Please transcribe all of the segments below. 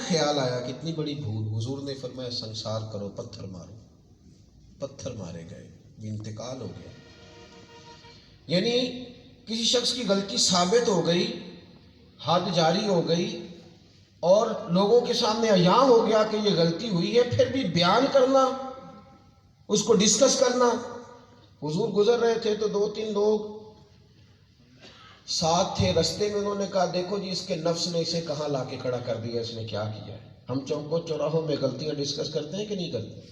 خیال آیا کہ اتنی بڑی بھول. حضور نے فرمایا سنسار کرو، پتھر مارو. پتھر مارے گئے، انتقال ہو گیا. یعنی کسی شخص کی غلطی ثابت ہو گئی، حد جاری ہو گئی اور لوگوں کے سامنے عیاں ہو گیا کہ یہ غلطی ہوئی ہے، پھر بھی بیان کرنا، اس کو ڈسکس کرنا. حضور گزر رہے تھے تو 2-3 لوگ ساتھ تھے، رستے میں انہوں نے کہا دیکھو جی اس کے نفس نے اسے کہاں لا کے کھڑا کر دیا، اس نے کیا کیا ہے. ہم چوکوں چوراہوں میں غلطیاں ڈسکس کرتے ہیں کہ نہیں کرتے؟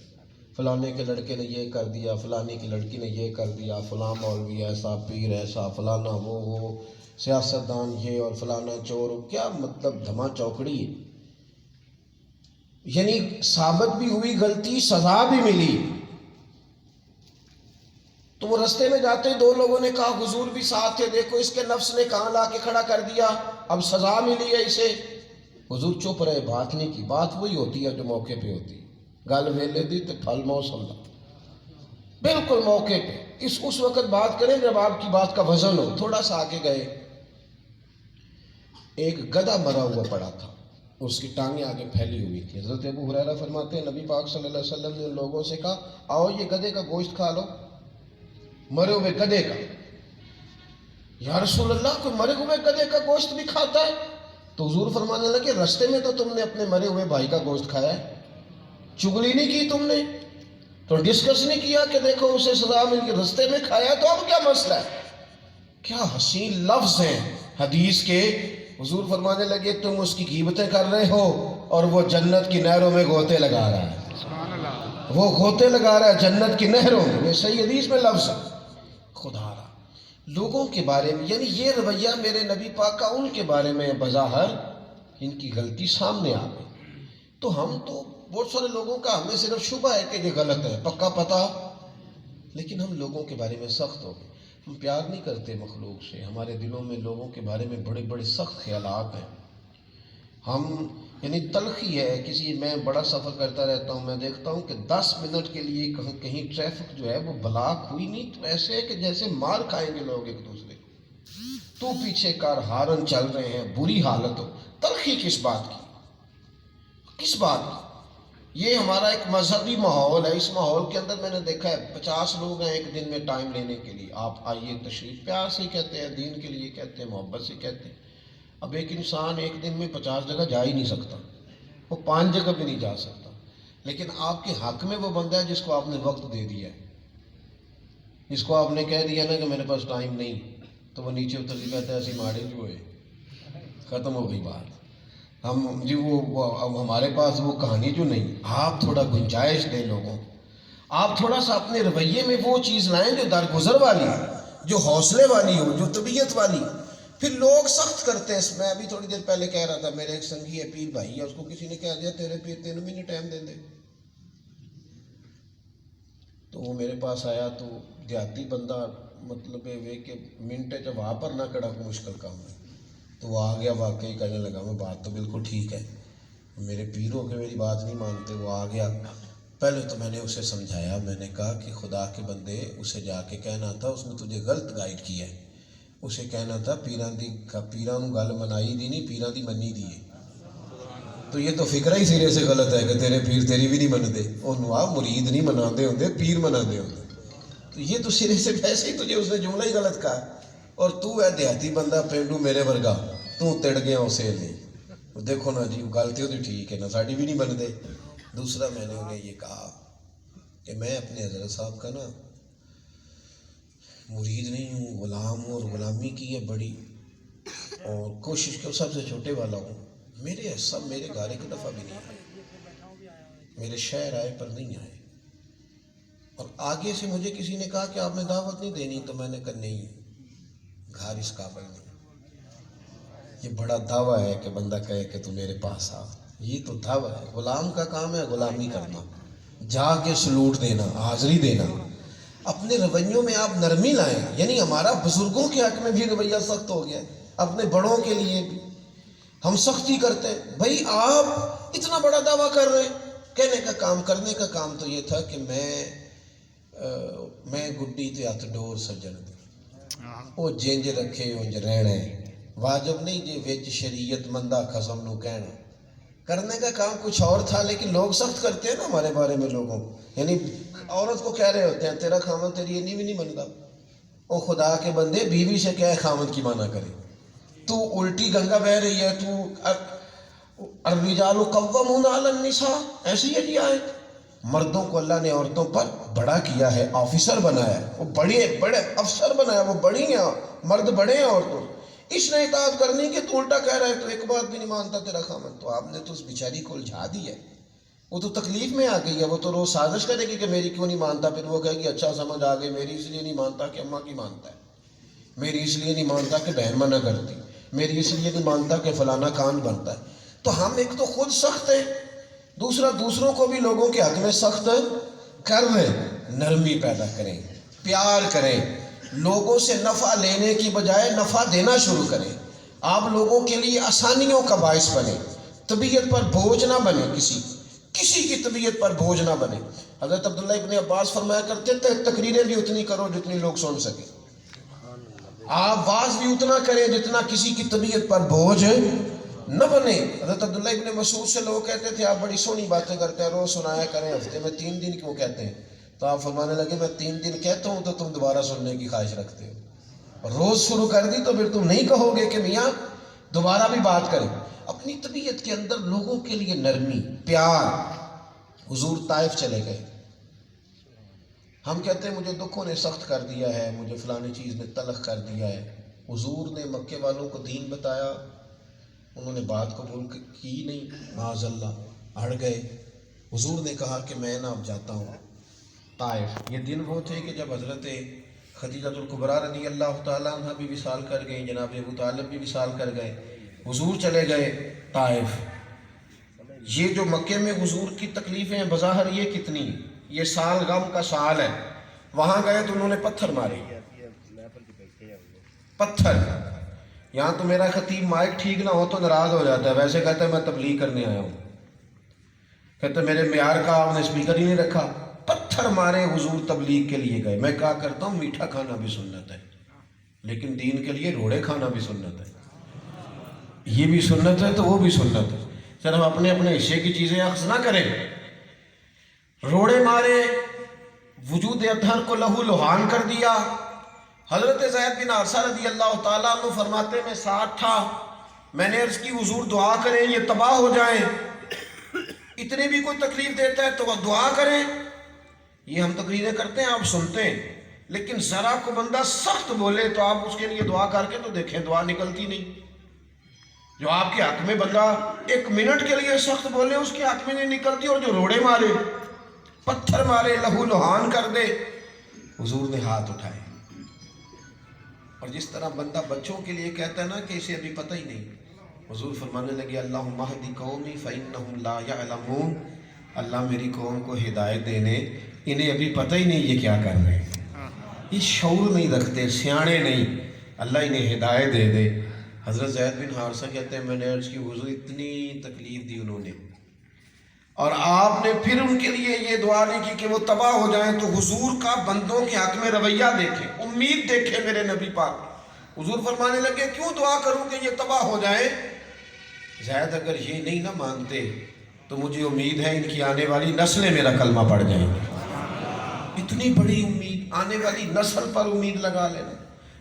فلانے کے لڑکے نے یہ کر دیا، فلانے کی لڑکی نے یہ کر دیا، فلاں مولوی ایسا، پیر ایسا، فلانا وہ سیاستدان یہ اور فلانا چور. کیا مطلب دھما چوکڑی ہے. یعنی ثابت بھی ہوئی غلطی، سزا بھی ملی. تو وہ رستے میں جاتے 2 لوگوں نے کہا حضور بھی ساتھ تھے، دیکھو اس کے نفس نے کہاں لا کے کھڑا کر دیا، اب سزا ملی ہے اسے. حضور چپ رہے، بات نہیں کی. بات وہی ہوتی ہے جو موقع پہ ہوتی ہے. گل ویلے دی تے پھل موسم دا. بالکل موقع پہ اس وقت بات کریں جب آپ کی بات کا وزن ہو. تھوڑا سا آگے گئے، ایک گدھا مرا ہوا پڑا تھا، اس کی ٹانگیں آگے پھیلی ہوئی تھی. حضرت ابو ہریرہ فرماتے ہیں نبی پاک صلی اللہ علیہ وسلم نے ان لوگوں سے کہا آؤ یہ گدھے کا گوشت کھا لو، مرے ہوئے گدھے کا. یا رسول اللہ کوئی مرے ہوئے گدھے کا گوشت بھی کھاتا ہے؟ تو حضور فرمانے لگے رستے میں تو تم نے اپنے مرے ہوئے بھائی کا گوشت کھایا ہے، چگلی نہیں کی تم نے، تو ڈسکس نہیں کیا کہ دیکھو اسے سزا مل کے رستے میں کھایا تو اب کیا مسئلہ ہے. کیا حسین لفظ ہیں حدیث کے. حضور فرمانے لگے تم اس کی غیبتیں کر رہے ہو اور وہ جنت کی نہروں میں غوطے لگا رہا ہے. وہ غوطے لگا رہا ہے جنت کی نہروں میں. یہ صحیح حدیث میں لفظ ہے. خدا را لوگوں کے بارے میں، یعنی یہ رویہ میرے نبی پاک کا ان کے بارے میں بظاہر ان کی غلطی سامنے آ گئی. تو ہم تو بہت سارے لوگوں کا ہمیں صرف شبہ ہے کہ یہ غلط ہے، پکا پتا، لیکن ہم لوگوں کے بارے میں سخت ہو گئے. ہم پیار نہیں کرتے مخلوق سے، ہمارے دلوں میں لوگوں کے بارے میں بڑے بڑے سخت خیالات ہیں. ہم یعنی تلخی ہے. میں بڑا سفر کرتا رہتا ہوں، میں دیکھتا ہوں کہ 10 منٹ کے لیے کہیں ٹریفک جو ہے وہ بلاک ہوئی نہیں تو ایسے ہے کہ جیسے مار کھائیں گے لوگ ایک دوسرے کو. تو پیچھے کار ہارن چل رہے ہیں، بری حالت ہو. تلخی کس بات کی؟ کس بات کی؟ یہ ہمارا ایک مذہبی ماحول ہے. اس ماحول کے اندر میں نے دیکھا ہے 50 لوگ ہیں ایک دن میں ٹائم لینے کے لیے. آپ آئیے تشریف، پیار سے کہتے ہیں، دین کے لیے کہتے ہیں، محبت سے کہتے ہیں. اب ایک انسان ایک دن میں 50 جگہ جا ہی نہیں سکتا، وہ 5 جگہ بھی نہیں جا سکتا. لیکن آپ کے حق میں وہ بندہ ہے جس کو آپ نے وقت دے دیا ہے، جس کو آپ نے کہہ دیا نا کہ میرے پاس ٹائم نہیں، تو وہ نیچے اتر کے کہتا ہے ایسی ماڑے جو ہے، ختم ہو گئی بات. ہم جی وہ اب ہمارے پاس وہ کہانی جو نہیں. آپ تھوڑا گنجائش دیں لوگوں کو. آپ تھوڑا سا اپنے رویے میں وہ چیز لائیں جو درگزر والی ہو، جو حوصلے والی ہو، جو طبیعت والی. پھر لوگ سخت کرتے ہیں. میں ابھی تھوڑی دیر پہلے کہہ رہا تھا میرے ایک سنگھی ہے، پیر بھائی ہے، اس کو کسی نے کہہ دیا تیرے پیر 3 مہینے ٹائم دے دے. تو وہ میرے پاس آیا تو دیہاتی بندہ، مطلب یہ کہ منٹ جب وہاں پر نہ کڑا کو مشکل کام ہے. تو وہ آ گیا، واقعی کہنے لگا میں بات تو بالکل ٹھیک ہے، میرے پیر ہو کے میری بات نہیں مانتے. وہ آ گیا. پہلے تو میں نے اسے سمجھایا، میں نے کہا کہ خدا کے بندے اسے جا کے کہنا تھا، اس نے تجھے غلط گائیڈ کیا ہے. اسے کہنا تھا پیراں نوں گل منائی دی نہیں، پیراں دی منی دی ہے. تو یہ تو فکرہ ہی سرے سے غلط ہے کہ تیرے پیر تیری بھی نہیں منتے. انہوں آپ مرید نہیں مناندے ہوندے، پیر مناندے ہوندے. تو یہ تو سرے سے ویسے ہی تجھے اس نے جملہ ہی غلط کہا. اور تو ہے دیہاتی بندہ پینڈو میرے ورگا، تو تڑ گیا اسے نہیں. دیکھو نا جی غلطی ہوتی ٹھیک ہے نا، ساڑی بھی نہیں بنتے. دوسرا میں نے انہیں یہ کہا کہ میں اپنے حضرت صاحب کا نا مرید نہیں ہوں، غلام ہوں، اور غلامی کی ہے بڑی، اور کوشش کر سب سے چھوٹے والا ہوں. میرے گھر ایک دفعہ بھی نہیں آئے، میرے شہر آئے پر نہیں آئے. اور آگے سے مجھے کسی نے کہا کہ آپ نے دعوت نہیں دینی، تو میں نے کہا نہیں، گھر اس قابل نہیں. یہ بڑا دعویٰ ہے کہ بندہ کہے کہ تو میرے پاس آ. یہ تو دعویٰ ہے. غلام کا کام ہے غلامی کرنا، جا کے سلوٹ دینا، حاضری دینا. اپنے رویوں میں آپ نرمی لائیں. یعنی ہمارا بزرگوں کے حق میں بھی رویہ سخت ہو گیا، اپنے بڑوں کے لیے بھی ہم سختی کرتے ہیں. بھائی آپ اتنا بڑا دعویٰ کر رہے ہیں. کہنے کا کام، کرنے کا کام تو یہ تھا کہ میں گڈی تے ہاتھ ڈور سجن دی، وہ جنج رکھے انج رہنا ہے. واجب نہیں جی وچ شریعت مندہ خسم نو کہنا. کرنے کا کام کچھ اور تھا، لیکن لوگ سخت کرتے ہیں نا ہمارے بارے میں لوگوں، یعنی عورت کو کہہ رہے ہوتے ہیں تیرا خامن تیری انی بھی نہیں منتا۔ او خدا کے بندے، بیوی سے کیا ہے خامن کی مانا کرے؟ تو الٹی گنگا بہ رہی ہے، تو الرجال قوامون علی النساء، ایسی ہے یہ آیت۔ مردوں کو اللہ نے عورتوں پر بڑا کیا ہے، آفیسر بنایا ہے، وہ بڑے افسر بنایا، وہ بڑی ہیں، مرد بڑے ہیں عورتوں، اس نے اطاعت کرنی کہ تو الٹا کہہ رہا ہے تو ایک بات بھی نہیں مانتا تیرا خامن۔ تو آپ نے تو اس بیچاری کو الجھا دی ہے، وہ تو تکلیف میں آ گئی ہے، وہ تو روز سازش کرے گی کہ میری کیوں نہیں مانتا، پھر وہ کہے گی اچھا سمجھ آ گئی، میری اس لیے نہیں مانتا کہ اماں کی مانتا ہے، میری اس لیے نہیں مانتا کہ بہن منع کرتی، میری اس لیے نہیں مانتا کہ فلانا کان بنتا ہے۔ تو ہم ایک تو خود سخت ہیں، دوسرا دوسروں کو بھی لوگوں کے حق میں سخت کر رہے، نرمی پیدا کریں، پیار کریں، لوگوں سے نفع لینے کی بجائے نفع دینا شروع کریں، آپ لوگوں کے لیے آسانیوں کا باعث بنیں، طبیعت پر بوجھ نہ بنے، کسی کی طبیعت پر بوجھ نہ بنے۔ حضرت عبداللہ ابن عباس فرمایا کرتے تھے تقریریں بھی اتنی کرو جتنی لوگ سن سکیں، آپ واز بھی اتنا کریں جتنا کسی کی طبیعت پر بوجھ نہ بنے۔ حضرت عبداللہ ابن مسعود سے لوگ کہتے تھے آپ بڑی سونی باتیں کرتے ہیں، روز سنایا کریں، ہفتے میں 3 دن کیوں کہتے ہیں؟ تو آپ فرمانے لگے میں 3 دن کہتا ہوں تو تم دوبارہ سننے کی خواہش رکھتے ہو، اور روز شروع کر دی تو پھر تم نہیں کہو گے کہ میاں دوبارہ بھی بات کریں۔ اپنی طبیعت کے اندر لوگوں کے لیے نرمی، پیار۔ حضور طائف چلے گئے، ہم کہتے ہیں مجھے دکھوں نے سخت کر دیا ہے، مجھے فلانی چیز نے تلخ کر دیا ہے۔ حضور نے مکے والوں کو دین بتایا، انہوں نے بات قبول کی نہیں، معاذ اللہ اڑ گئے۔ حضور نے کہا کہ میں اب جاتا ہوں طائف۔ یہ دن وہ تھے کہ جب حضرت خدیجہ الکبریٰ رضی اللہ تعالیٰ عنہ بھی وصال کر گئیں، جناب ابو طالب بھی وصال کر گئے، حضور چلے گئے طائف۔ یہ جو مکے میں حضور کی تکلیفیں بظاہر یہ کتنی، یہ سال غم کا سال ہے، وہاں گئے تو انہوں نے پتھر مارے، پتھر۔ یہاں تو میرا خطیب مائک ٹھیک نہ ہو تو ناراض ہو جاتا ہے، ویسے کہتا ہے میں تبلیغ کرنے آیا ہوں، کہتے میرے معیار کا آپ نے اسپیکر ہی نہیں رکھا، پتھر مارے، حضور تبلیغ کے لیے گئے۔ میں کہا کرتا ہوں میٹھا کھانا بھی سنت ہے، لیکن دین کے لیے روڑے کھانا بھی سنت ہے، یہ بھی سنت ہے تو وہ بھی سنت ہے، صرف اپنے اپنے حصے کی چیزیں اخذ نہ کریں۔ روڑے مارے، وجود اطہر کو لہو لہان کر دیا۔ حضرت زید بن حارثہ رضی اللہ تعالیٰ عنہ فرماتے میں ساتھ تھا، میں نے عرض کی حضور دعا کریں یہ تباہ ہو جائیں، اتنے بھی کوئی تکلیف دیتا ہے تو وہ دعا کریں۔ یہ ہم تقریریں کرتے ہیں آپ سنتے ہیں، لیکن ذرا کو بندہ سخت بولے تو آپ اس کے لیے دعا کر کے تو دیکھیں، دعا نکلتی نہیں۔ جو آپ کے حق میں بندہ 1 منٹ کے لیے سخت بولے اس کے حق میں نہیں نکلتی، اور جو روڑے مارے، پتھر مارے، لہو لہان کر دے، حضور نے ہاتھ اٹھائے۔ اور جس طرح بندہ بچوں کے لیے کہتا ہے نا کہ اسے ابھی پتہ ہی نہیں، حضور فرمانے لگے اللہم اہد قومی فإنہم لا یعلمون، اللہ میری قوم کو ہدایت دینے، انہیں ابھی پتہ ہی نہیں یہ کیا کر رہے ہیں، یہ شعور نہیں رکھتے، سیانے نہیں، اللہ انہیں ہدایت دے دے۔ حضرت زید بن حارثہ کہتے ہیں میں نے عرض کی حضور اتنی تکلیف دی انہوں نے، اور آپ نے پھر ان کے لیے یہ دعا نہیں کی کہ وہ تباہ ہو جائیں، تو حضور کا بندوں کے حق میں رویہ دیکھیں، امید دیکھیں میرے نبی پاک۔ حضور فرمانے لگے کیوں دعا کروں کہ یہ تباہ ہو جائیں؟ زید اگر یہ نہیں نہ مانتے تو مجھے امید ہے ان کی آنے والی نسلیں میرا کلمہ پڑھ جائیں گے۔ اتنی بڑی امید، آنے والی نسل پر امید لگا لینا۔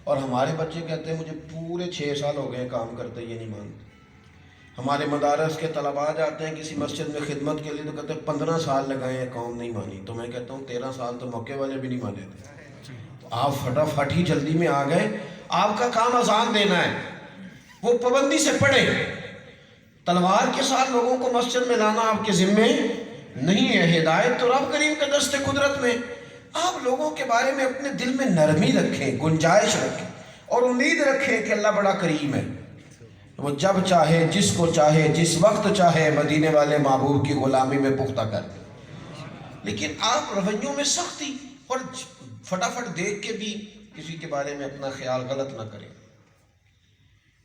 اور ہمارے بچے کہتے ہیں مجھے پورے 6 سال ہو گئے کام کرتے، یہ نہیں مانتے۔ ہمارے مدارس کے طلباء جاتے ہیں کسی مسجد میں خدمت کے لیے تو کہتے ہیں 15 سال لگائے ہیں قوم نہیں مانی، تو میں کہتا ہوں 13 سال تو موقع والے بھی نہیں مانے تھے، تو آپ فٹافٹ ہی جلدی میں آ گئے۔ آپ کا کام اذان دینا ہے، وہ پابندی سے پڑھے، تلوار کے ساتھ لوگوں کو مسجد میں لانا آپ کے ذمے نہیں ہے، ہدایت تو رب کریم کے دست قدرت میں۔ آپ لوگوں کے بارے میں اپنے دل میں نرمی رکھیں، گنجائش رکھیں، اور امید رکھیں کہ اللہ بڑا کریم ہے، وہ جب چاہے، جس کو چاہے، جس وقت چاہے مدینے والے محبوب کی غلامی میں پختہ کر دے۔ لیکن آپ رویوں میں سختی اور فٹافٹ دیکھ کے بھی کسی کے بارے میں اپنا خیال غلط نہ کریں،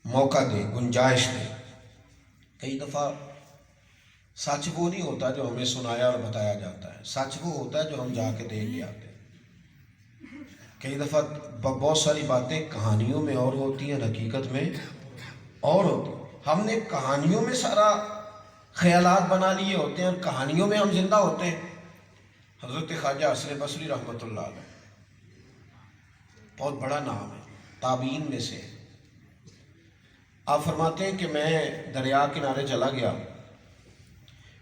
موقع دیں، گنجائش دیں۔ کئی دفعہ سچ وہ نہیں ہوتا جو ہمیں سنایا اور بتایا جاتا ہے، سچ وہ ہوتا ہے جو ہم جا کے دیکھ کے آتے ہیں۔ کئی دفعہ بہت ساری باتیں کہانیوں میں اور ہوتی ہیں، حقیقت میں اور ہوتی ہیں۔ ہم نے کہانیوں میں سارا خیالات بنا لیے ہوتے ہیں اور کہانیوں میں ہم زندہ ہوتے ہیں. حضرت خواجہ حسن بصری رحمۃ اللہ علیہ بہت بڑا نام ہے، تابعین میں سے. آپ فرماتے ہیں کہ میں دریا کنارے چلا گیا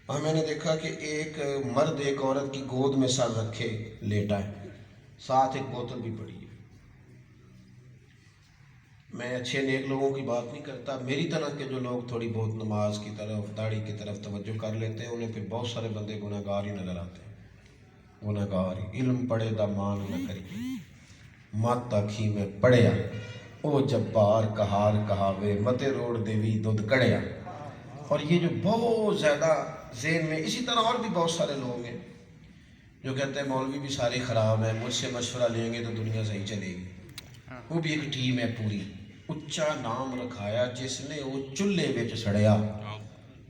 اور میں نے دیکھا کہ ایک مرد ایک عورت کی گود میں سر رکھے لیٹا ہے، ساتھ ایک بوتل بھی پڑی ہے. میں اچھے نیک لوگوں کی بات نہیں کرتا، میری طرح کے جو لوگ تھوڑی بہت نماز کی طرف داڑھی کی طرف توجہ کر لیتے ہیں انہیں پھر بہت سارے بندے گناہ گار ہی نظر آتے ہیں. گناہ گار ہی. علم پڑھے دا مان نہ کری مت آکھی میں پڑھیا او جبار کہار کہاوے متے روڑ دیوی دودھ کڑیا. اور یہ جو بہت زیادہ ذہن میں، اسی طرح اور بھی بہت سارے لوگ ہیں جو کہتے ہیں مولوی بھی سارے خراب ہیں، مجھ سے مشورہ لیں گے تو دنیا صحیح چلے گی. وہ بھی ایک ٹیم ہے پوری. اچا نام رکھایا جس نے وہ چلے وچ سڑیا،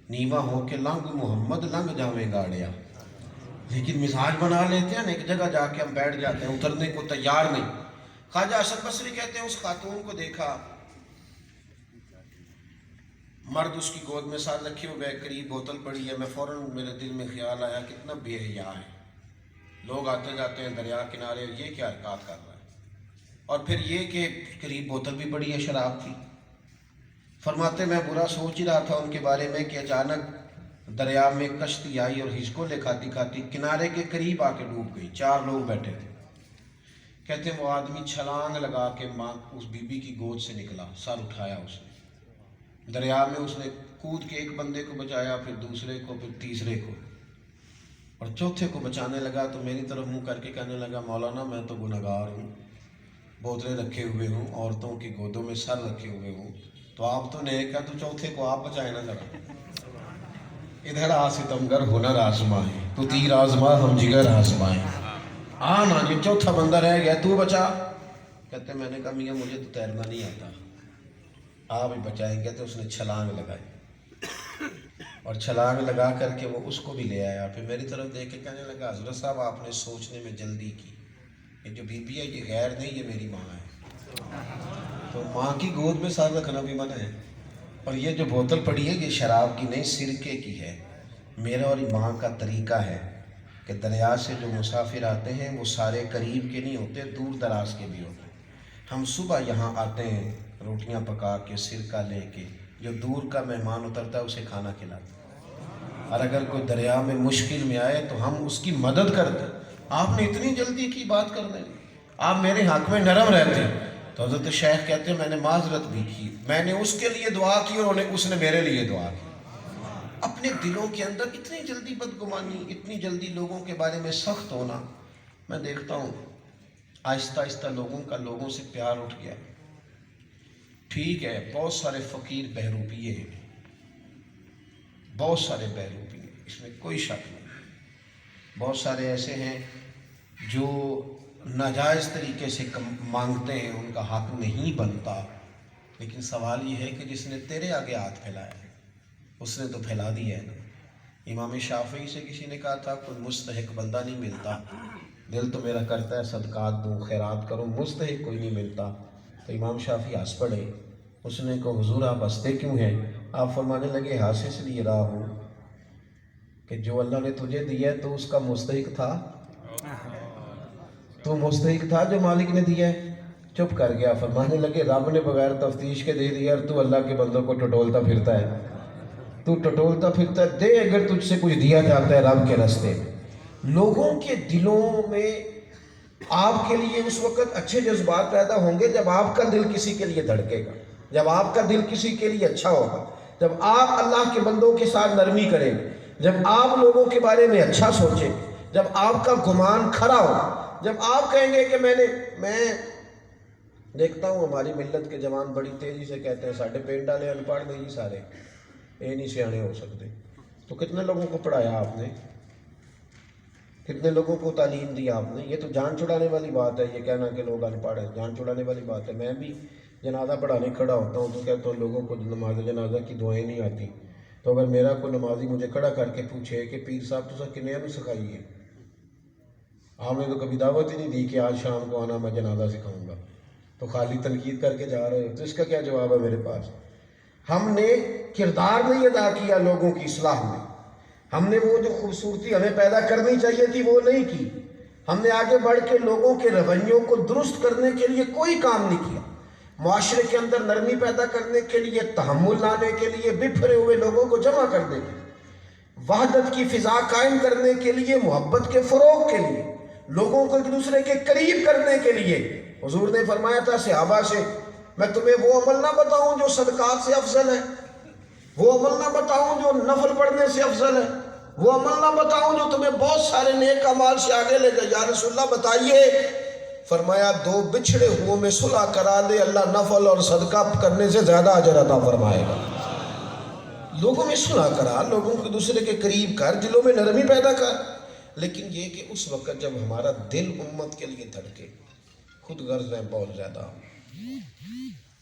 نیوا ہو کے لنگ محمد لنگ جاویں گاڑیا. لیکن مزاج بنا لیتے ہیں، ایک جگہ جا کے ہم بیٹھ جاتے ہیں، اترنے کو تیار نہیں. خواجہ حسن بصری کہتے ہیں اس خاتون کو دیکھا، مرد اس کی گود میں ساتھ رکھے ہوئے قریب بوتل پڑی ہے. میں فوراً میرے دل میں خیال آیا کتنا بے حیا ہے. لوگ آتے جاتے ہیں دریا کنارے، یہ کیا حرکات کر رہا ہے. اور پھر یہ کہ قریب بوتل بھی پڑی ہے شراب کی. فرماتے میں برا سوچ ہی رہا تھا ان کے بارے میں کہ اچانک دریا میں کشتی آئی اور ہچکولے کھاتی کھاتی کنارے کے قریب آ کے ڈوب گئی. 4 لوگ بیٹھے تھے. کہتے ہیں وہ آدمی چھلانگ لگا کے ماں اس بی بی کی گود سے نکلا، سر اٹھایا اس نے دریا میں. اس نے کود کے ایک بندے کو بچایا، پھر دوسرے کو، پھر تیسرے کو، اور چوتھے کو بچانے لگا تو میری طرف منہ کر کے کہنے لگا مولانا میں تو گنہگار ہوں، بوتلیں رکھے ہوئے ہوں، عورتوں کی گودوں میں سر رکھے ہوئے ہوں، تو آپ تو نیک ہے تو چوتھے کو آپ بچائیں نا ذرا. ادھر آ ستمگر ہنر آزمائے تو تیر آزما ہم جگر آزمائے. نا یہ چوتھا بندہ رہ گیا، تو بچا. کہتے میں نے کہا میاں مجھے تو تیرنا نہیں آتا، آپ ہی بچائیں گے. تو اس نے چھلانگ لگائی اور چھلانگ لگا کر کے وہ اس کو بھی لے آیا. پھر میری طرف دیکھ کے کہنے لگا حضرت صاحب آپ نے سوچنے میں جلدی کی، یہ جو بی بی ہے یہ غیر نہیں، یہ میری ماں ہے. تو ماں کی گود میں سر رکھنا بھی منع ہے. اور یہ جو بوتل پڑی ہے یہ شراب کی نہیں، سرکے کی ہے. میرا اور ماں کا طریقہ ہے کہ دریا سے جو مسافر آتے ہیں وہ سارے قریب کے نہیں ہوتے، دور دراز کے بھی ہوتے ہیں. ہم صبح یہاں آتے ہیں روٹیاں پکا کے سرکہ لے کے، جو دور کا مہمان اترتا ہے اسے کھانا کھلاتے ہیں. اور اگر کوئی دریا میں مشکل میں آئے تو ہم اس کی مدد کرتے ہیں. آپ نے اتنی جلدی کی بات کرنے، آپ میرے حق میں نرم رہتے. تو حضرت شیخ کہتے ہیں میں نے معذرت بھی کی، میں نے اس کے لیے دعا کی اور اس نے میرے لیے دعا کی. اپنے دلوں کے اندر اتنی جلدی بدگمانی، اتنی جلدی لوگوں کے بارے میں سخت ہونا. میں دیکھتا ہوں آہستہ آہستہ لوگوں کا لوگوں سے پیار اٹھ گیا. ٹھیک ہے بہت سارے فقیر بہروپیے ہیں، بہت سارے بہروپیے، اس میں کوئی شک نہیں. بہت سارے ایسے ہیں جو ناجائز طریقے سے مانگتے ہیں، ان کا حق نہیں بنتا. لیکن سوال یہ ہے کہ جس نے تیرے آگے ہاتھ پھیلایا ہے اس نے تو پھیلا دیا ہے نا. امام شافعی سے کسی نے کہا تھا کوئی مستحق بندہ نہیں ملتا، دل تو میرا کرتا ہے صدقات دوں خیرات کروں، مستحق کوئی نہیں ملتا. تو امام شافعی ہنس پڑے. اس نے کہا حضور آپ ہنستے کیوں ہیں؟ آپ فرمانے لگے ہنس اس لیے رہا ہوں کہ جو اللہ نے تجھے دیا ہے تو اس کا مستحق تھا، تو مستحق تھا جو مالک نے دیا ہے. چپ کر گیا. فرمانے لگے رب نے بغیر تفتیش کے دے دیا اور تو اللہ کے بندوں کو ٹٹولتا پھرتا ہے. تو ٹٹولتا پھرتا ہے، دے اگر تجھ سے کچھ دیا جاتا ہے رب کے راستے. لوگوں کے دلوں میں آپ کے لیے اس وقت اچھے جذبات پیدا ہوں گے جب آپ کا دل کسی کے لیے دھڑکے گا، جب آپ کا دل کسی کے لیے اچھا ہوگا، جب آپ اللہ کے بندوں کے ساتھ نرمی کریں، جب آپ لوگوں کے بارے میں اچھا سوچیں، جب آپ کا گمان کھرا ہو، جب آپ کہیں گے کہ میں دیکھتا ہوں ہماری ملت کے جوان بڑی تیزی سے کہتے ہیں ساڑھے پینڈ والے ان پڑھ نہیں جی سارے یہ نہیں سیانے ہو سکتے. تو کتنے لوگوں کو پڑھایا آپ نے، کتنے لوگوں کو تعلیم دی آپ نے؟ یہ تو جان چھڑانے والی بات ہے، یہ کہنا کہ لوگ ان پڑھ ہیں، جان چھڑانے والی بات ہے. میں بھی جنازہ پڑھانے کھڑا ہوتا ہوں تو کہتا ہوں لوگوں کو نماز جنازہ کی دعائیں نہیں آتی. تو اگر میرا کوئی نمازی مجھے کھڑا کر کے پوچھے کہ پیر صاحب تو سر کنیا بھی سکھائی ہے، آپ نے تو کبھی دعوت ہی نہیں دی کہ آج شام کو آنا میں جنازہ سکھاؤں گا، تو خالی تنقید کر کے جا رہے ہو، تو اس کا کیا جواب ہے میرے پاس؟ ہم نے کردار نہیں ادا کیا لوگوں کی اصلاح میں، ہم نے وہ جو خوبصورتی ہمیں پیدا کرنی چاہیے تھی وہ نہیں کی، ہم نے آگے بڑھ کے لوگوں کے رویوں کو درست کرنے کے لیے کوئی کام نہیں کیا، معاشرے کے اندر نرمی پیدا کرنے کے لیے، تحمل لانے کے لیے، بکھرے ہوئے لوگوں کو جمع کرنے کے لیے، وحدت کی فضا قائم کرنے کے لیے، محبت کے فروغ کے لیے، لوگوں کو ایک دوسرے کے قریب کرنے کے لیے۔ حضور نے فرمایا تھا صحابہ سے، میں تمہیں وہ عمل نہ بتاؤں جو صدقات سے افضل ہے، وہ عمل نہ بتاؤں جو نفل پڑھنے سے افضل ہے، وہ عمل نہ بتاؤں جو تمہیں بہت سارے نیک اعمال سے آگے لے جائے؟ یا رسول اللہ بتائیے۔ فرمایا دو بچھڑے ہوں میں صلح کرا دے، اللہ نفل اور صدقہ کرنے سے زیادہ اجر عطا فرمائے گا۔ لوگوں میں صلح کرا، لوگوں کو دوسرے کے قریب کر، دلوں میں نرمی پیدا کر، لیکن یہ کہ اس وقت جب ہمارا دل امت کے لیے دھڑکے، خود غرض ہے بہت زیادہ،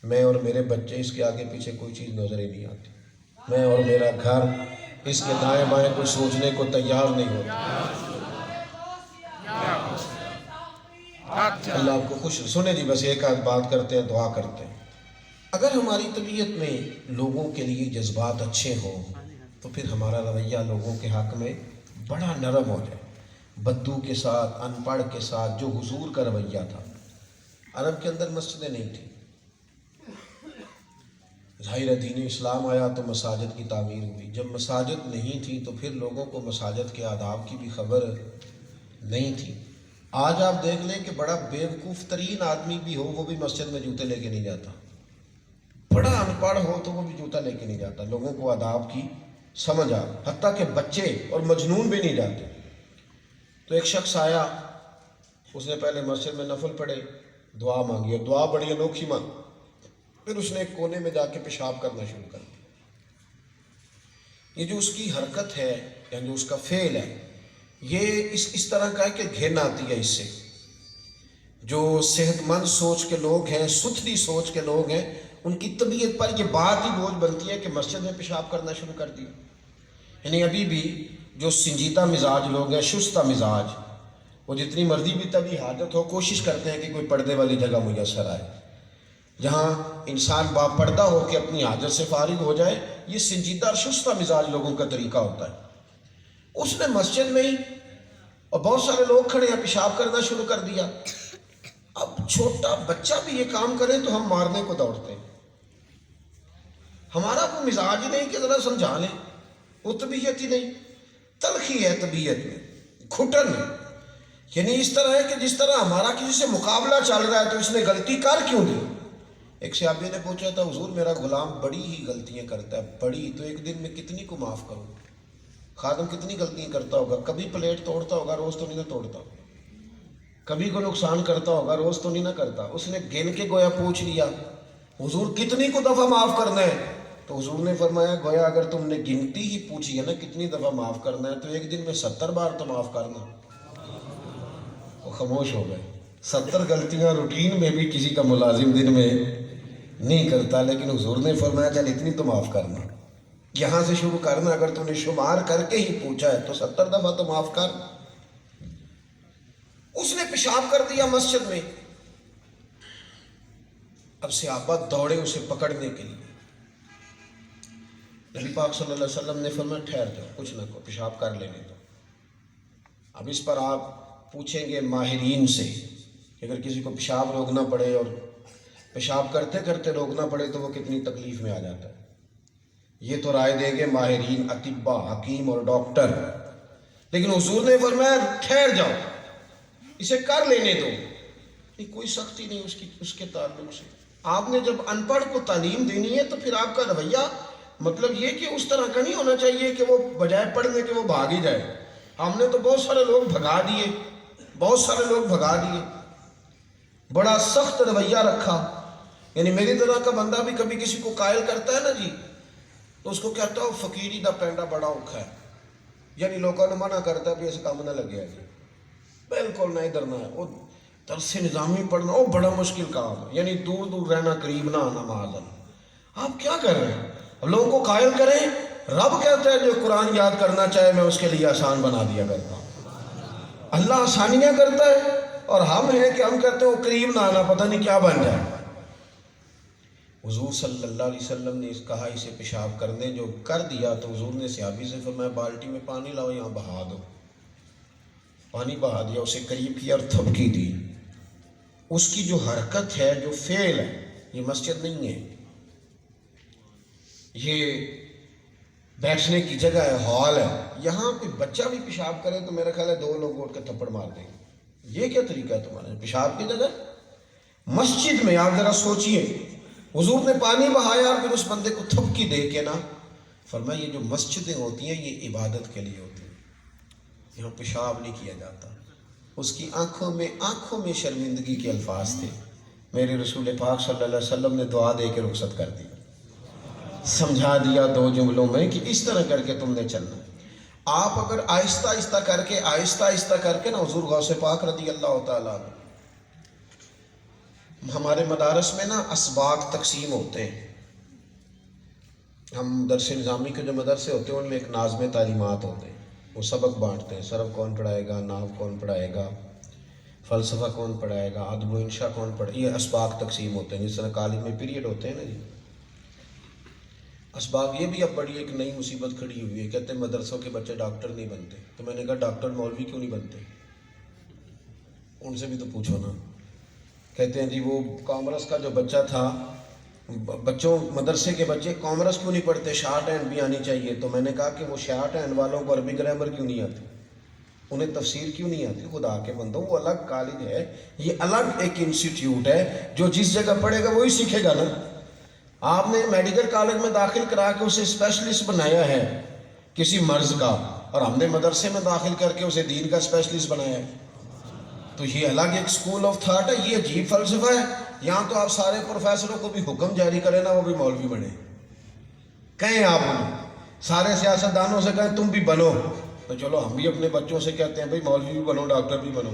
میں اور میرے بچے اس کے آگے پیچھے کوئی چیز نظر ہی نہیں آتی، میں اور میرا گھر اس کے دائیں بائیں کوئی سوچنے کو تیار نہیں ہوتا۔ اللہ آپ کو خوش سنے جی، بس ایک آدھ بات کرتے ہیں، دعا کرتے ہیں۔ اگر ہماری طبیعت میں لوگوں کے لیے جذبات اچھے ہوں تو پھر ہمارا رویہ لوگوں کے حق میں بڑا نرم ہو جائے۔ بدو کے ساتھ، ان پڑھ کے ساتھ جو حضور کا رویہ تھا، عرب کے اندر مسجدیں نہیں تھیں، ظاہر دین اسلام آیا تو مساجد کی تعمیر ہوئی، جب مساجد نہیں تھی تو پھر لوگوں کو مساجد کے آداب کی بھی خبر نہیں تھی۔ آج آپ دیکھ لیں کہ بڑا بیوقوف ترین آدمی بھی ہو وہ بھی مسجد میں جوتے لے کے نہیں جاتا، بڑا ان پڑھ ہو تو وہ بھی جوتا لے کے نہیں جاتا، لوگوں کو آداب کی سمجھ آ، حتیٰ کہ بچے اور مجنون بھی نہیں جاتے۔ تو ایک شخص آیا، اس نے پہلے مسجد میں نفل پڑھے، دعا مانگی، اور دعا بڑی انوکھی مانگی، پھر اس نے ایک کونے میں جا کے پیشاب کرنا شروع کر دیا۔ یہ جو اس کی حرکت ہے یا جو اس کا فعل ہے، یہ اس طرح کا ہے کہ گھن آتی ہے اس سے۔ جو صحت مند سوچ کے لوگ ہیں، ستھری سوچ کے لوگ ہیں، ان کی طبیعت پر یہ بات ہی بوجھ بنتی ہے کہ مسجد میں پیشاب کرنا شروع کر دیا۔ یعنی ابھی بھی جو سنجیدہ مزاج لوگ ہیں، شستہ مزاج، وہ جتنی مرضی بھی طبی حاجت ہو کوشش کرتے ہیں کہ کوئی پردے والی جگہ میسر آئے جہاں انسان باپردہ ہو کے اپنی حاجت سے فارغ ہو جائے۔ یہ سنجیدہ اور شستہ مزاج لوگوں کا طریقہ ہوتا ہے۔ اس نے مسجد میں ہی، اور بہت سارے لوگ کھڑے ہیں، پیشاب کرنا شروع کر دیا۔ اب چھوٹا بچہ بھی یہ کام کرے تو ہم مارنے کو دوڑتے ہیں۔ ہمارا وہ مزاج ہی نہیں کہ ذرا سمجھا لیں، وہ طبیعت ہی نہیں، تلخی ہے طبیعت میں، گھٹن ہے۔ یعنی اس طرح ہے کہ جس طرح ہمارا کسی سے مقابلہ چل رہا ہے تو اس نے غلطی کر کیوں دی۔ ایک صحابی نے پوچھا تھا، حضور میرا غلام بڑی ہی غلطیاں کرتا ہے، بڑی تو ایک دن میں کتنی کو معاف کروں؟ خادم کتنی غلطیاں کرتا ہوگا؟ کبھی پلیٹ توڑتا ہوگا، روز تو نہیں نہ توڑتا، کبھی کو نقصان کرتا ہوگا، روز تو نہیں نہ کرتا۔ اس نے گن کے گویا پوچھ لیا، حضور کتنی کو دفعہ معاف کرنا ہے؟ تو حضور نے فرمایا گویا اگر تم نے گنتی ہی پوچھی ہے نا کتنی دفعہ معاف کرنا ہے، تو ایک دن میں 70 بار تو معاف کرنا۔ وہ خاموش ہو گئے۔ 70 غلطیاں روٹین میں بھی کسی کا ملازم دن میں نہیں کرتا، لیکن حضور نے فرمایا چل اتنی تو معاف کرنا، یہاں سے شروع کرنا، اگر تم نے شمار کر کے ہی پوچھا ہے تو 70 دفعہ تو معاف کر۔ اس نے پیشاب کر دیا مسجد میں۔ اب صحابہ دوڑے اسے پکڑنے کے لیے۔ نبی پاک صلی اللہ علیہ وسلم نے فرمایا ٹھہر جاؤ، کچھ نہ کرو، پیشاب کر لینے دو۔ اب اس پر آپ پوچھیں گے ماہرین سے کہ اگر کسی کو پیشاب روکنا پڑے اور پیشاب کرتے کرتے روکنا پڑے تو وہ کتنی تکلیف میں آ جاتا ہے۔ یہ تو رائے دیں گے ماہرین، اطباء، حکیم اور ڈاکٹر، لیکن حضور نے فرمایا ٹھہر جاؤ، اسے کر لینے دو۔ کوئی سختی نہیں اس کے تعلق سے۔ آپ نے جب ان پڑھ کو تعلیم دینی ہے تو پھر آپ کا رویہ مطلب یہ کہ اس طرح کا نہیں ہونا چاہیے کہ وہ بجائے پڑھنے کے وہ بھاگ ہی جائے۔ ہم نے تو بہت سارے لوگ بھگا دیے، بہت سارے لوگ بھگا دیے، بڑا سخت رویہ رکھا۔ یعنی میری طرح کا بندہ بھی کبھی کسی کو قائل کرتا ہے نا جی، تو اس کو کہتا ہو فقیری دا پینڈا بڑا اوکھا ہے، یعنی لوگوں نے منع کرتا ہے بھی ایسے کام نہ لگے جی، بالکل نہ ادھر نہ ہے، وہ درس نظامی پڑھنا وہ بڑا مشکل کام ہے، یعنی دور دور رہنا، قریب نہ آنا معاذ۔ آپ کیا کر رہے ہیں؟ لوگوں کو قائل کریں۔ رب کہتا ہے جو قرآن یاد کرنا چاہے میں اس کے لیے آسان بنا دیا کرتا ہوں۔ اللہ آسانیاں کرتا ہے، اور ہم ہیں کہ ہم کہتے ہیں وہ قریب نہ آنا، پتہ نہیں کیا بن جائے۔ حضور صلی اللہ علیہ وسلم نے کہا اسے پیشاب کرنے، جو کر دیا تو حضور نے صحابی سے فرمایا بالٹی میں پانی لاؤ، یہاں بہا دو۔ پانی بہا دیا، اسے قریب کیا اور تھپکی دی۔ اس کی جو حرکت ہے، جو فعل ہے، یہ مسجد نہیں ہے، یہ بیٹھنے کی جگہ ہے، ہال ہے۔ یہاں کوئی بچہ بھی پیشاب کرے تو میرا خیال ہے 2 لوگ اٹھ کے تھپڑ مار دیں گے۔ یہ کیا طریقہ ہے تمہارا پیشاب کی جگہ؟ مسجد میں آپ ذرا سوچئے، حضور نے پانی بہایا اور پھر اس بندے کو تھپکی دے کے نا فرمایا یہ جو مسجدیں ہوتی ہیں یہ عبادت کے لیے ہوتی ہیں، یہاں پیشاب نہیں کیا جاتا۔ اس کی آنکھوں میں شرمندگی کے الفاظ تھے۔ میرے رسول پاک صلی اللہ علیہ وسلم نے دعا دے کے رخصت کر دی، سمجھا دیا 2 جملوں میں کہ اس طرح کر کے تم نے چلنا۔ آپ اگر آہستہ آہستہ کر کے نا حضور غوث پاک رضی اللہ تعالیٰ عنہ، ہمارے مدارس میں نا اسباق تقسیم ہوتے ہیں۔ ہم درس نظامی کے جو مدرسے ہوتے ہیں ان میں ایک ناظم تعلیمات ہوتے ہیں، وہ سبق بانٹتے ہیں، صرف کون پڑھائے گا، نحو کون پڑھائے گا، فلسفہ کون پڑھائے گا، ادب و انشاء کون پڑھائے گا، یہ اسباق تقسیم ہوتے ہیں۔ جس طرح کالج میں پیریڈ ہوتے ہیں نا جی، اسباق۔ یہ بھی اب بڑی ایک نئی مصیبت کھڑی ہوئی ہے، کہتے ہیں مدرسوں کے بچے ڈاکٹر نہیں بنتے۔ تو میں نے کہا ڈاکٹر مولوی کیوں نہیں بنتے؟ ان سے بھی تو پوچھو نا۔ کہتے ہیں جی وہ کامرس کا جو بچہ تھا، بچوں مدرسے کے بچے کامرس کیوں نہیں پڑھتے، شارٹ ہینڈ بھی آنی چاہیے۔ تو میں نے کہا کہ وہ شارٹ ہینڈ والوں کو عربی گرامر کیوں نہیں آتی، انہیں تفسیر کیوں نہیں آتی؟ خدا کے بندوں، وہ الگ کالج ہے، یہ الگ ایک انسٹیٹیوٹ ہے، جو جس جگہ پڑھے گا وہی سیکھے گا نا۔ آپ نے میڈیکل کالج میں داخل کرا کے اسے اسپیشلسٹ بنایا ہے کسی مرض کا، اور ہم نے مدرسے میں داخل کر کے اسے دین کا اسپیشلسٹ بنایا ہے۔ تو یہ الگ ایک سکول آف تھاٹ ہے، یہ عجیب فلسفہ ہے۔ یہاں تو آپ سارے پروفیسروں کو بھی حکم جاری کریں نا وہ بھی مولوی بنے، کہیں آپ انہیں سارے سیاستدانوں سے کہیں تم بھی بنو، تو چلو ہم بھی اپنے بچوں سے کہتے ہیں بھئی مولوی بھی بنو، ڈاکٹر بھی بنو۔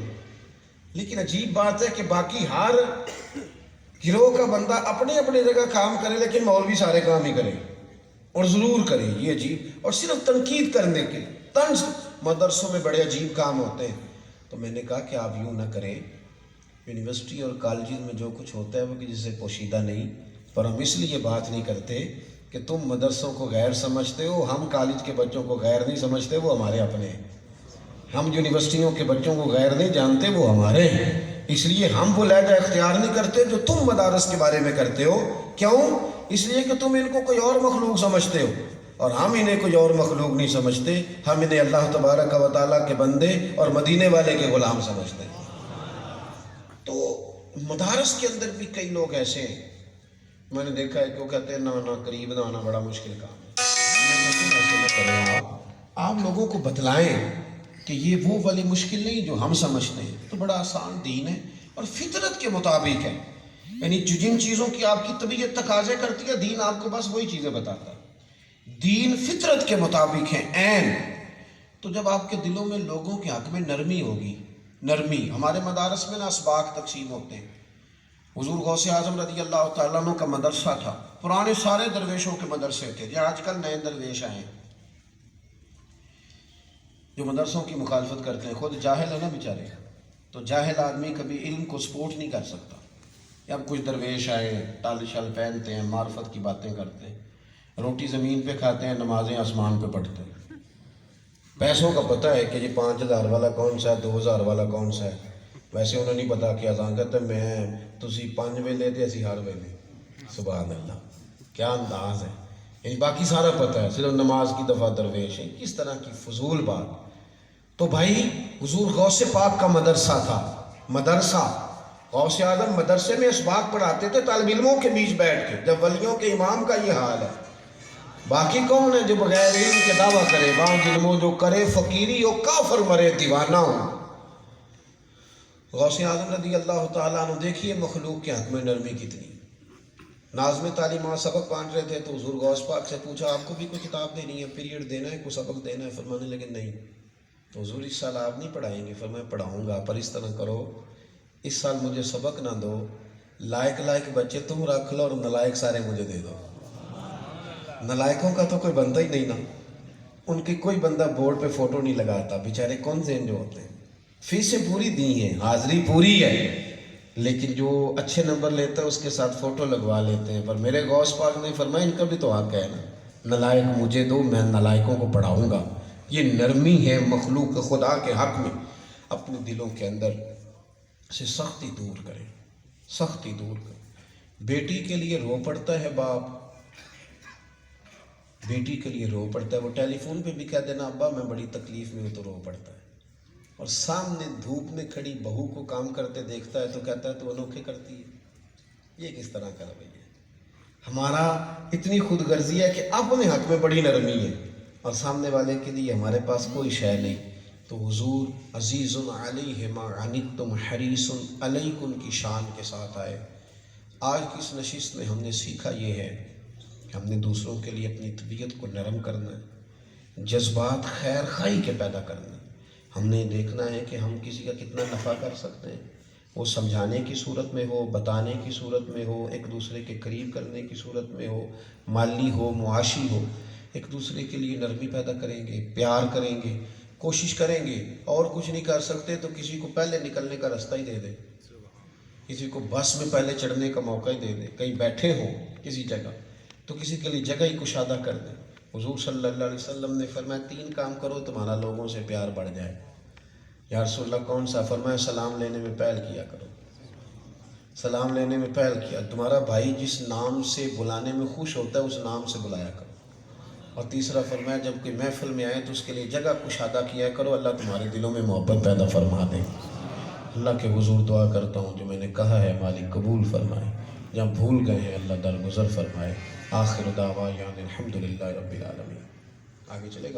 لیکن عجیب بات ہے کہ باقی ہر گروہ کا بندہ اپنے اپنے جگہ کام کرے، لیکن مولوی سارے کام ہی کرے اور ضرور کرے۔ یہ عجیب، اور صرف تنقید کرنے کے طنز مدرسوں میں بڑے عجیب کام ہوتے ہیں۔ تو میں نے کہا کہ آپ یوں نہ کریں، یونیورسٹی اور کالجز میں جو کچھ ہوتا ہے وہ کسی سے پوشیدہ نہیں، پر ہم اس لیے بات نہیں کرتے کہ تم مدرسوں کو غیر سمجھتے ہو، ہم کالج کے بچوں کو غیر نہیں سمجھتے، وہ ہمارے اپنے ہیں۔ ہم یونیورسٹیوں کے بچوں کو غیر نہیں جانتے، وہ ہمارے ہیں۔ اس لیے ہم وہ لہجہ اختیار نہیں کرتے جو تم مدارس کے بارے میں کرتے ہو۔ کیوں؟ اس لیے کہ تم ان کو کوئی اور مخلوق سمجھتے ہو، اور ہم انہیں کوئی اور مخلوق نہیں سمجھتے، ہم انہیں اللہ تبارک و تعالیٰ کے بندے اور مدینے والے کے غلام سمجھتے ہیں۔ تو مدارس کے اندر بھی کئی لوگ ایسے ہیں، میں نے دیکھا ہے کہ وہ کہتے ہیں نا قریب نہ آنا بڑا مشکل کام ہے۔ میں کہتا ہوں ایسے نہ کریں، آپ لوگوں کو بتلائیں کہ یہ وہ والی مشکل نہیں جو ہم سمجھتے ہیں، تو بڑا آسان دین ہے اور فطرت کے مطابق ہے۔ یعنی جن چیزوں کی آپ کی طبیعت تقاضے کرتی ہے، دین آپ کو بس وہی چیزیں بتاتا ہے۔ دین فطرت کے مطابق ہے عین۔ تو جب آپ کے دلوں میں لوگوں کے حق میں نرمی ہوگی، نرمی، ہمارے مدارس میں نا اسباق تقسیم ہوتے ہیں۔ حضور غوث اعظم رضی اللہ تعالیٰ عنہ کا مدرسہ تھا، پرانے سارے درویشوں کے مدرسے تھے، جو آج کل نئے درویش آئے ہیں جو مدرسوں کی مخالفت کرتے ہیں، خود جاہل ہے نا بیچارے، تو جاہل آدمی کبھی علم کو سپورٹ نہیں کر سکتا۔ اب کچھ درویش آئے، ٹال شال پہنتے ہیں، معرفت کی باتیں کرتے ہیں، روٹی زمین پہ کھاتے ہیں، نمازیں آسمان پہ پڑھتے ہیں۔ پیسوں کا پتہ ہے کہ یہ 5000 والا کون سا ہے، 2000 والا کون سا ہے، ویسے انہیں نہیں پتا کہ اذان کہتے ہیں میں تسی 5 ویلے تے اسی ہر ویلے۔ سبحان اللہ، کیا انداز ہے، یعنی باقی سارا پتہ ہے، صرف نماز کی دفعہ درویش ہے۔ کس طرح کی فضول بات۔ تو بھائی حضور غوث پاک کا مدرسہ تھا، مدرسہ غوث اعظم مدرسے میں اسباق پڑھاتے تھے طالب علموں کے بیچ بیٹھ کے۔ جب ولیوں کے امام کا یہ حال ہے، باقی کون ہے جو بغیر علم کے دعویٰ کرے، بعض علموں جو کرے فقیری ہو، کافر مرے دیوانہ ہو۔ غوث اعظم رضی اللہ تعالیٰ عنہ دیکھیے مخلوق کے حق میں نرمی کتنی۔ ناظم تعلیمات سبق بانٹ رہے تھے تو حضور غوث پاک سے پوچھا آپ کو بھی کوئی کتاب دینی ہے، پیریڈ دینا ہے، کوئی سبق دینا ہے؟ فرمانے لگے نہیں۔ تو حضور اس سال آپ نہیں پڑھائیں گے؟ فرمایا پڑھاؤں گا، پر اس طرح کرو اس سال مجھے سبق نہ دو، لائق بچے تم رکھ لو اور نلائق سارے مجھے دے دو۔ نلائقوں کا تو کوئی بندہ ہی نہیں نا، ان کی کوئی بندہ بورڈ پہ فوٹو نہیں لگاتا، بیچارے کون سے جو ہوتے ہیں، فیسیں پوری دی ہیں، حاضری پوری ہے، لیکن جو اچھے نمبر لیتا ہے اس کے ساتھ فوٹو لگوا لیتے ہیں. پر میرے غوث پاک نے فرمایا ان کا بھی تو حق ہے نا, نلائق مجھے دو, میں نلائقوں کو پڑھاؤں گا. یہ نرمی ہے مخلوق خدا کے حق میں. اپنے دلوں کے اندر سے سختی دور کریں, سختی دور کریں. بیٹی کے لیے رو پڑتا ہے باپ, بیٹی کے لیے رو پڑتا ہے. وہ ٹیلی فون پہ بھی کہہ دینا ابا میں بڑی تکلیف میں ہوں تو رو پڑتا ہے. اور سامنے دھوپ میں کھڑی بہو کو کام کرتے دیکھتا ہے تو کہتا ہے تو انوکھے کرتی ہے. یہ کس طرح کا رویہ ہے؟ ہمارا اتنی خود غرضی ہے کہ اپنے حق میں بڑی نرمی ہے اور سامنے والے کے لیے ہمارے پاس کوئی شے نہیں. تو حضور عزیز علیہ ما عنتم حریص علیکم کی شان کے ساتھ آئے. آج کی اس نشست میں ہم نے سیکھا یہ ہے کہ ہم نے دوسروں کے لیے اپنی طبیعت کو نرم کرنا ہے, جذبات خیر خواہی کے پیدا کرنا ہے. ہم نے دیکھنا ہے کہ ہم کسی کا کتنا نفع کر سکتے ہیں, وہ سمجھانے کی صورت میں ہو, بتانے کی صورت میں ہو, ایک دوسرے کے قریب کرنے کی صورت میں ہو, مالی ہو, معاشی ہو. ایک دوسرے کے لیے نرمی پیدا کریں گے, پیار کریں گے, کوشش کریں گے. اور کچھ نہیں کر سکتے تو کسی کو پہلے نکلنے کا راستہ ہی دے دیں, کسی کو بس میں پہلے چڑھنے کا موقع ہی دے دیں. کہیں بیٹھے ہوں کسی جگہ تو کسی کے لیے جگہ ہی کشادہ کر دیں. حضور صلی اللہ علیہ وسلم نے فرمایا 3 کام کرو تمہارا لوگوں سے پیار بڑھ جائے. یا رسول اللہ کون سا؟ فرمایا سلام لینے میں پہل کیا کرو, سلام لینے میں پہل کیا. تمہارا بھائی جس نام سے بلانے میں خوش ہوتا ہے اس نام سے بلایا کرو. اور تیسرا فرمایا جب کوئی محفل میں آئے تو اس کے لیے جگہ کشادہ کیا کرو. اللہ تمہارے دلوں میں محبت پیدا فرما دے. اللہ کے حضور دعا کرتا ہوں جو میں نے کہا ہے مالک قبول فرمائے, جہاں بھول گئے ہیں اللہ درگزر فرمائے. آخر دعوانا الحمدللہ رب العالمین. آگے چلے گا.